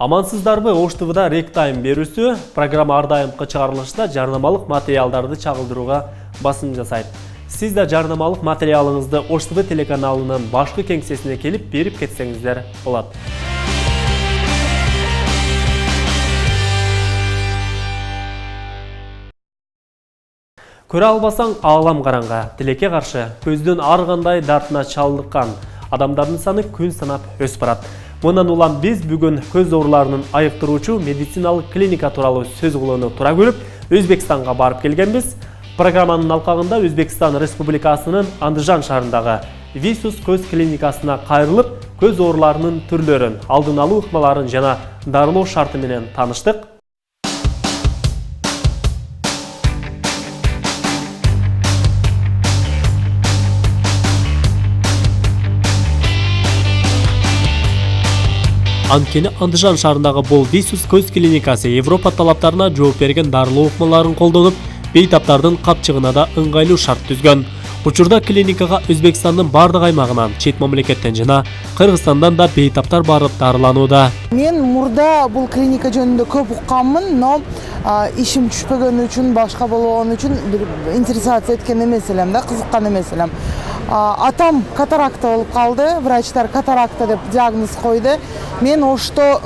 Амансыздарбы, Ош ТВда ректайм берүүсү программа ар дайымкы чыгарылышта жарнамалык материалдарды чагылдырууга басым жасайт. Сиз да жарнамалык материалыңызды Ош ТВ телеканалынын башкы кеңсесине келип берип кетсеңиздер болот. Көрө албасаң аалам караңга, тилекке каршы көздөн ар кандай дартына чалдыккан адамдардын саны күн санап өсүп барат. Мындан улам биз бүгүн көз ооруларынын айыктыруучу медициналык клиника тууралуу сөз кылууну туура көрүп, Өзбекстанга барып келгенбиз. Программанын алкагында Өзбекстан Республикасынын Андыжан шаарындагы Висус көз клиникасына кайрылып, көз ооруларынын түрлөрүн, алдын алуу ыкмаларын жана дарылоо шарты менен тааныштык. Анткени Андыжан шаарындагы бул Висус көз клиникасы Европа талаптарына жооп берген дарылоо ыкмаларын колдонуп, бейтаптардын капчыгына да ыңгайлуу шарт түзгөн. Учурда клиникага Өзбекстандын бардык аймагынан, чет мамлекеттен жана Кыргызстандан да бейтаптар барып дарыланууда. Мен мурда бул клиника жөнүндө көп укканмын, но ишим түшпөгөн үчүн, башка болгон үчүн бир интересация эткен эмес элем да, кызыккан эмес элем. Атам катаракта болуп калды, врачтар катаракта деп диагноз койду. Мен Ошто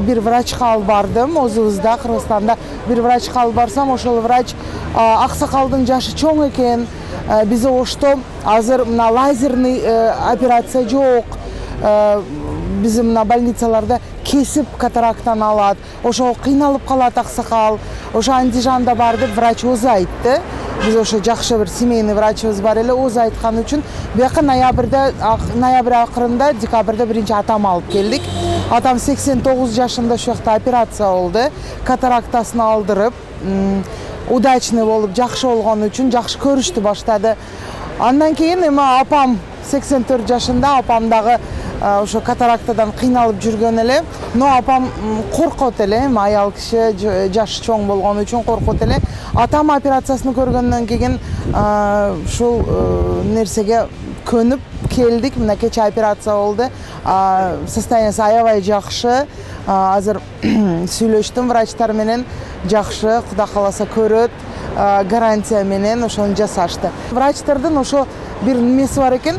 бир врачка алып бардым, өзүбүздө Кыргызстанда бир врачка алып барсам, ошол врач аксакалдын жашы чоң экен. Бизде Ошто азыр мына лазерный операция жок. Bizim больницаларда кесип катарактан алат. Ошо кыйналып калат аксакал. Ошо Андижанда барды, врач өзү айтты. Биз ошо жакшы бир семейный врачыбыз бар эле, өзү айткан үчүн бияка ноябрь акырында, декабрда биринчи атам алып келдик. Атам 89 жашында ошол жакта операция болду. Катарактасын алдырып, удачный болуп, жакшы болгон үчүн жакшы көрүштү баштады. Андан кийин эми апам 84 жашында, апам дагы ошо катарактадан кыйналып жүргөн эле. Но апам коркот эле, аял киши жашы чоң болгон үчүн коркот эле. Атам операциясын көргөндөн кийин ушул нерсеге көнүп келдик. Мына кече операция болду. Состояниясы аябай жакшы. Азыр сүйлөштүм врачтар менен, жакшы, Кудай кааласа көрөт. Гарантия менен ошону жасашты. Врачтардын ошо бир немеси бар экен,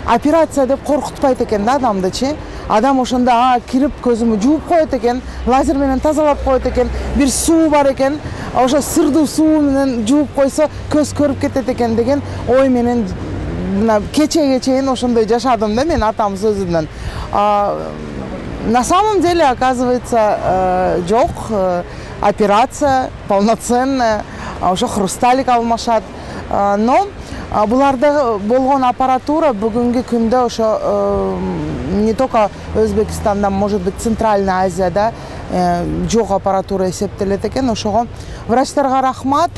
операция деп коркутпайт экен да адамдычы. Адам ошондо кирип көзүмү жууп коет экен, лазер менен тазалап коет экен, бир суу бар экен, ошо сырдуу суу менен жууп койсо көз көрүп кетет экен деген ой менен мына кечеге чейин ошондой жашадым да мен атам сөзүнөн. На самом деле, оказывается, жок, операция полноценная, ошо хрусталик алмашат. Но буларда болгон аппаратура бүгүнкү күндө ошо не только Өзбекстанда, может быть, Центральная Азияда жок аппаратура эсептелет экен. Ошого врачтарга рахмат.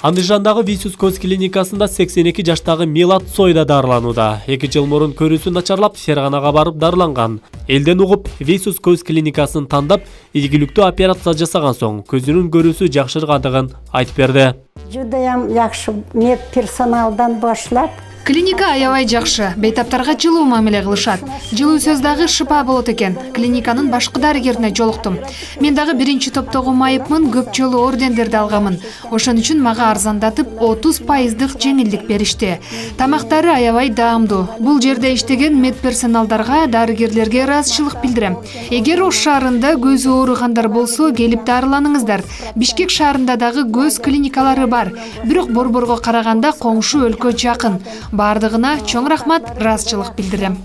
Андижандагы Висус көз клиникасында 82 жаштагы Милат Сойда дарыланууда. 2 жыл мурун көрүүсү начарлап, Ферганага барып дарыланган. Элден угуп, Висус көз клиникасын тандап, ийгиликтүү операция жасаган соң көзүнүн көрүүсү жакшыргандыгын айтып берди. Жудайам жакшы медперсоналдан башлап, клиника аябай жакшы, бейтаптарга жылуу мамиле кылышат. Жылуу сөз дагы шыпа болот экен. Клиниканын башкы дарыгерине жолуктум. Мен дагы биринчи топтогу майыпмын, көп жолу ордендерди алганмын. Ошон үчүн мага арзандатып 30% жеңилдик беришти. Тамактары аябай даамдуу. Бул жерде иштеген медперсоналдарга, дарыгерлерге ыраазычылык билдирем. Эгер Ош шаарында көзү ооругандар болсо, келип дарыланыңыздар. Бишкек шаарында дагы көз клиникалары бар. Бирок Борборго караганда коңшу өлкө жакын. Бардыгына чоң рахмат, ыраазычылык билдирем.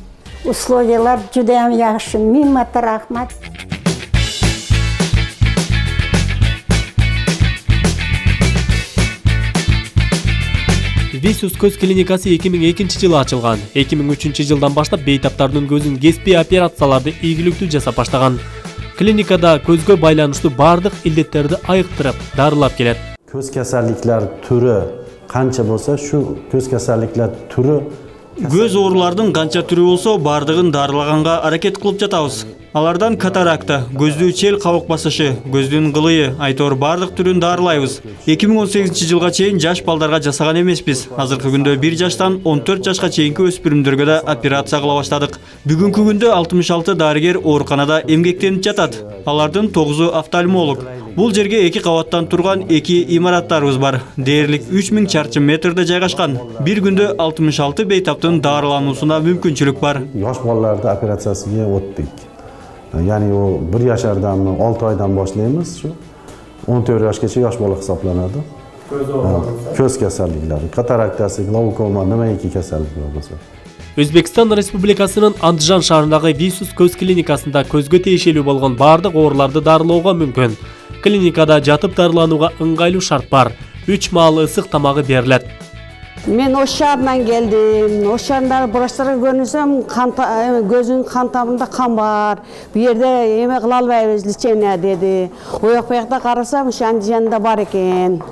Условиялар жудайам жакшы, миңмата рахмат. Висус көз клиникасы 2002 жылы ачылган. 2003 жылдан баштап бейтаптардын көзүн кеспей операцияларды ийгиликтүү жасап баштаган. Клиникада көзгө байланыштуу бардык илдеттерди айыктырып, дарылап келет. Көз касалliklari түрү канча болсо, шу көз касалliklari түрү көз оорулардын канча түрү болсо, бардыгын дарылаганга аракет кылып жатабыз. Алардан катаракта, көздүү чел кабык басышы, көздүн кылыйы, айтор бардык түрүн дарылайбыз. 2018 жылга чейин жаш балдарга жасаган эмеспиз. Азыркы күндө 1 жаштан 14 жашка чейинки өспүрүмдөргө да операция кыла баштадык. Бүгүнкү күндө 66 дарыгер ооруканада эмгектенип жатат. Алардын 9-у офтальмолог. Бул жерге 2 кабаттан турган 2 имараттарыбыз бар. Дээрлик 3000 чарчы метрде жайгашкан. Бир күндө 66 бейтаптын дарылануусуна мүмкүнчүлүк бар. Yosh bolalarda operatsiyasiga o'tdik. Ya'ni u 1 yashardan 6 oydan boshlaymiz, shu 14 yoshgacha yosh bola hisoblanadi. Ko'z kasalliklari, kataraktasi, glaukoma, nimaiki kasalliklar bo'lsa. Өзбекстан Республикасынын Андижан шаарындагы Висус көз клиникасында көзгө тиешелүү болгон бардык ооруларды дарылоого мүмкүн. Клиникада жатып дарыланууга ыңгайлуу шарт бар. 3 маал ысык тамагы берилет. Мен Ош шаарынан келдим. Ош шаарында врачтарга көрүнсөм, көзүн кан тамырында кан бар. Бу жерде эме кыла албайбыз, лечение деди. Ояк-буякта карасам, Андижанда бар экен.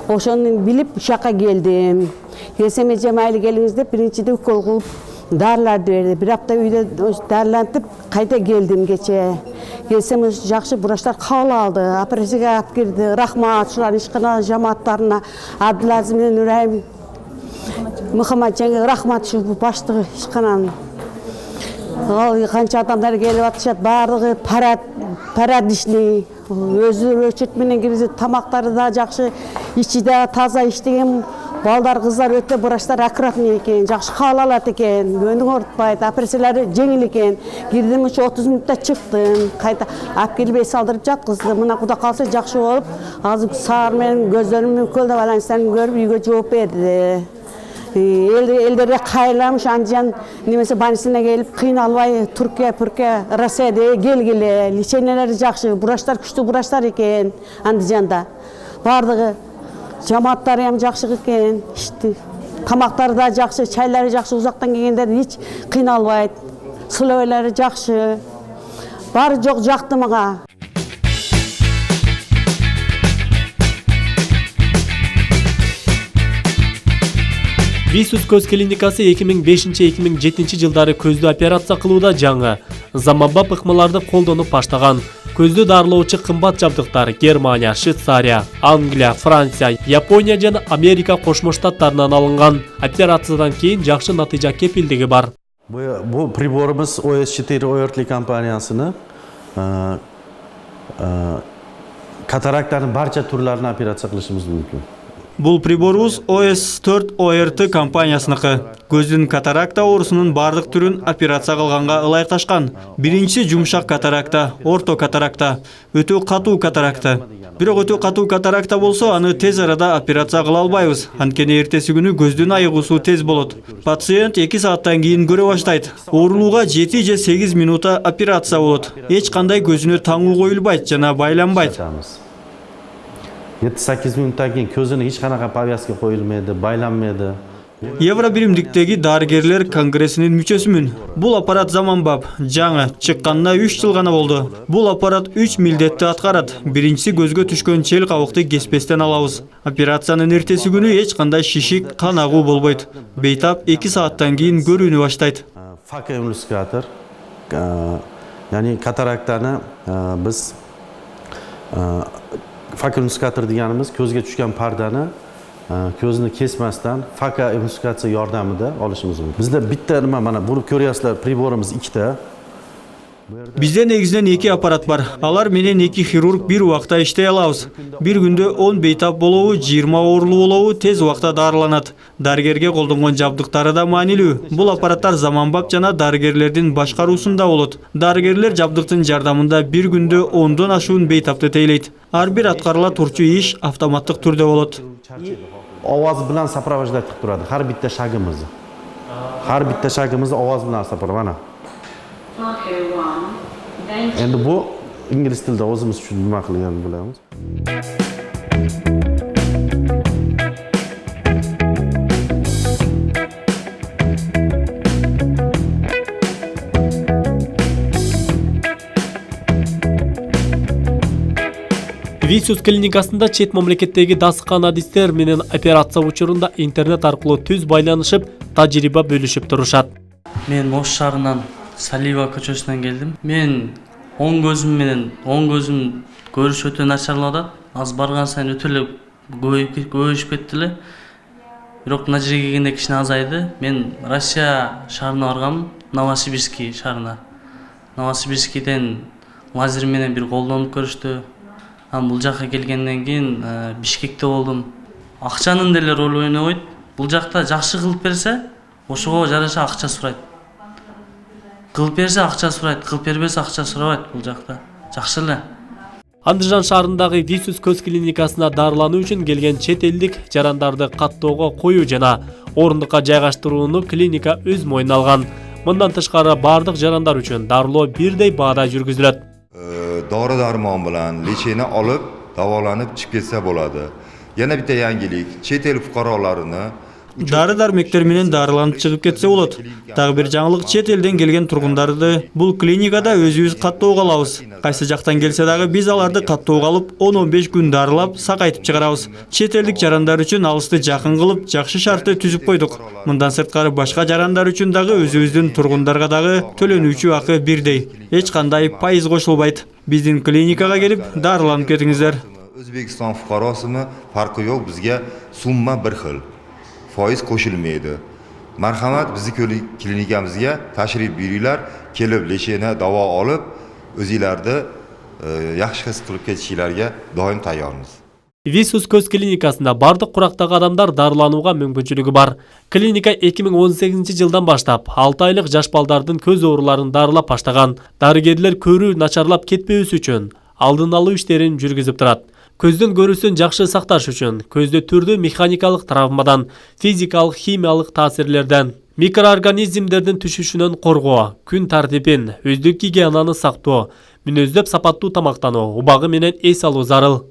Ошону билип, ушакка келдим. Келсем эже майли келиңиз деп, биринчиде укол кылып дарыларды берди. Бир апта үйдө дарылантып, кайта келдим кече. Келсем жакшы врачтар кабыл алды, операцияга алып кирди. Рахмат ушулар ишкана жамааттарына, Абдулазиз менен Нурайым Мухаммад жаңа рахмат шу баштыгы ишкананын. Ал канча адамдар келип атышат, бардыгы парадичный, өзү өчөт менен киргизип, тамактары да жакшы, ичи да таза иштеген. Балдар, кыздар өтө врачтар аккуратный экен, жакшы кабыл алат экен, өндүң оорутпайт, операциялары жеңил экен. Кирдим, 30 мүнөттө чыктым, кайта алып келбей салдырып жаткыздым. Мына Кудай калса жакшы болуп, азыр саар менен көздөрүмдүн көлдөп байланыштарын көрүп үйгө жооп берди. Элдерге кайрыламыш, Андижан немесе больницасына келип, кыйналбай Түркия, Россияда келгиле. Лечениелери жакшы, врачтар күчтүү врачтар экен Андижанда. Бардыгы жамааттары ham жакшы экен. Тамактары да жакшы, чайлары жакшы, узактан келгендер эч кыйналбайт. Сулойлары жакшы. Бары жок жакты мага. Висус көз клиникасы 2005-2007 жылдары көздү операция кылууда жаңы, заманбап ыкмаларды колдонуп баштаган. Көздү дарылоочу кымбат жабдыктар Германия, Швейцария, Англия, Франция, Япония жана Америка Кошмо Штаттарынан алынган. Операциядан кийин жакшы натыйжа кепилдиги бар. Bu priborimiz OS4 Oyertli kompaniyasini kataraktanın barcha turlarini operatsiya qilishimiz mumkin. Бул приборубуз OS4 ORT компаниясыныкы. Көздүн катаракта оорусунун бардык түрүн операция кылганга ылайыкташкан. Биринчиси жумшак катаракта, орто катаракта, өтө катуу катаракта. Бирок өтө катуу катаракта болсо, аны тез арада операция кыла албайбыз. Анткени эртеси күнү көздүн айыгуусу тез болот. Пациент 2 сааттан кийин көрө баштайт. Оорулууга 7 же 8 минутта операция болот. Эч кандай көзүнө таңуу коюлбайт жана байланбайт. 7-8 minutdan keyin ko'zini hech qanaqa повязка qo'yilmaydi, baylanmaydi. Евро биримдиктеги дарыгерлер конгрессинин мүчөсүмүн. Бул аппарат заманбап, жаңы, чыкканына 3 жыл гана болду. Бул аппарат 3 милдетти аткарат. Биринчиси көзгө түшкөн чел кабыкты кеспестен алабыз. Операциянын эртеси күнү эч кандай шишик, кан агуу болбойт. Бейтап 2 сааттан кийин көрүүнү баштайт. Факоэмульсикатор, ya'ni kataraktani biz Факоэмульсикатор deganimiz ko'zga tushgan pardani ko'zni kesmasdan fokoemulsikatsiya yordamida olishimiz mumkin. Bizda bitta nima mana bunu ko'ryapsizlar, priborimiz ikkita. Bizde негизинен 2 аппарат бар. Алар менен 2 хирург бир убакта иштей алабыз. Бир күндө 10 бейтап болобу, 20 оорулуу болобу тез убакта дарыланат. Дарыгерге колдонгон жабдыктары да маанилүү. Бул аппараттар заманбап жана дарыгерлердин башкаруусунда болот. Дарыгерлер жабдыктын жардамында бир күндө 10дон ашуун бейтапты тейлейт. Ар бир аткарыла турчу иш автоматтык түрдө болот. Ovoz bilan сопровождать qilib turadi har bitta shagimizni. Har bitta shagimizni ovoz bilan mana. Endi bu ingliz tilida o'zimiz uchun nima qilganini bilamiz. Висус клиникасында чет мамлекеттеги дасыкан адистер менен операция учурунда интернет аркылуу түз байланышып, тажрыйба бөлүшүп турушат. Мен Ош шаарынан Салиева көчөсүнөн келдим. Мен оң көзүм көрүш өтө начарлап атат. Аз барган сайын өтө эле көбөйүп кетти эле. Бирок мына жерге келгенде кичине азайды. Мен Россия шаарына баргам, Новосибирский шаарына. Новосибирскийден лазер менен бир колдонуп көрүштү. Бул жакка келгенден кийин Бишкекте болдум. Акчанын деле ролу ойнобойт. Бул жакта жакшы кылып берсе, ошого жараша акча сурайт. Кылып берсе акча сурайт, кылып бербесе акча сурабайт бул жакта. Жакшы эле. Андыжан шаарындагы Висус көз клиникасына дарылануу үчүн келген чет элдик жарандарды каттоого коюу жана орундукка жайгаштырууну клиника өз мойнуна алган. Мындан тышкары бардык жарандар үчүн дарылоо бирдей баада жүргүзүлөт. Dori-darmon bilan lecheni olib, davolanib chiqib ketsa bo'ladi. Yana bitta yangilik, chet el fuqarolarini Дары дармектер менен дарыланып чыгып кетсе болот. Дагы бир жаңылык, чет элден келген тургундарды бул клиникада өзүбүз каттоого алабыз. Кайсы жактан келсе дагы биз аларды каттоого алып 10-15 күн дарылап, сакайтып чыгарабыз. Чет элдик жарандар үчүн алысты жакын кылып, жакшы шартты түзүп койдук. Мындан сырткары башка жарандар үчүн дагы өзүбүздүн тургундарга дагы төлөнүүчү акы бирдей. Эч кандай пайыз кошулбайт. Биздин клиникага келип дарыланып кетиңиздер. O'zbekiston fuqarosini farqi yo'q, bizga summa bir xil. Foiz qo'shilmaydi. Marhamat, bizni klinikamizga tashrif buyuringlar, kelib lecheni davo olib, o'zingizlarni yaxshi his qilib ketishinglarga doim tayyormiz. Висус көз клиникасында бардык курактагы адамдар дарыланууга мүмкүнчүлүгү бар. Клиника 2018 жылдан баштап 6 айлык жаш балдардын көз ооруларын дарылап баштаган. Дарыгерлер көрүү начарлап кетпебеси үчүн алдын алуу иштерин жүргүзүп турат. Көздүн көрүүсүн жакшы сакташ үчүн көздө түрдүү механикалык травмадан, физикалык, химиялык таасирлерден, микроорганизмдердин түшүшүнөн коргоо, күн тартипин, өздүк гигиенаны сактоо, мүнөздөп сапаттуу тамактануу, убагы менен эс алуу зарыл.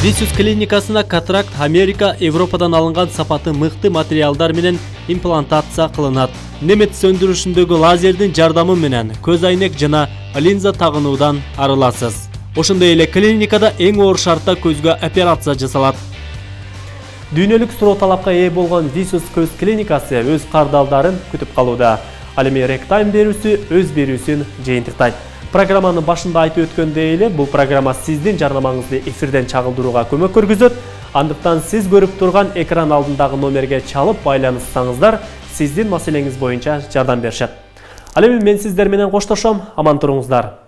Висус клиникасына катаракт Америка, Европадан алынган сапаты мыкты материалдар менен имплантация кылынат. Немет сөндүрүшүндөгү лазердин жардамы менен көз айнек жана линза тагынуудан арыласыз. Ошондой эле клиникада эң оор шартта көзгө операция жасалат. Дүйнөлүк суроо талапка ээ болгон Висус көз клиникасы өз кардалдарын күтүп калууда. Ал эми Ректайм берүүсү өз берүүсүн жыйынтыктайт. Программанын башында айтып өткөндөй эле, бул программа сиздин жарнамаңызды эфирден чагылдырууга көмөк көргөзөт. Андыктан сиз көрүп турган экран алдындагы номерге чалып байланыссаңыздар, сиздин маселеңиз боюнча жардам беришет. Ал эми мен сиздер менен коштошом, аман туруңуздар.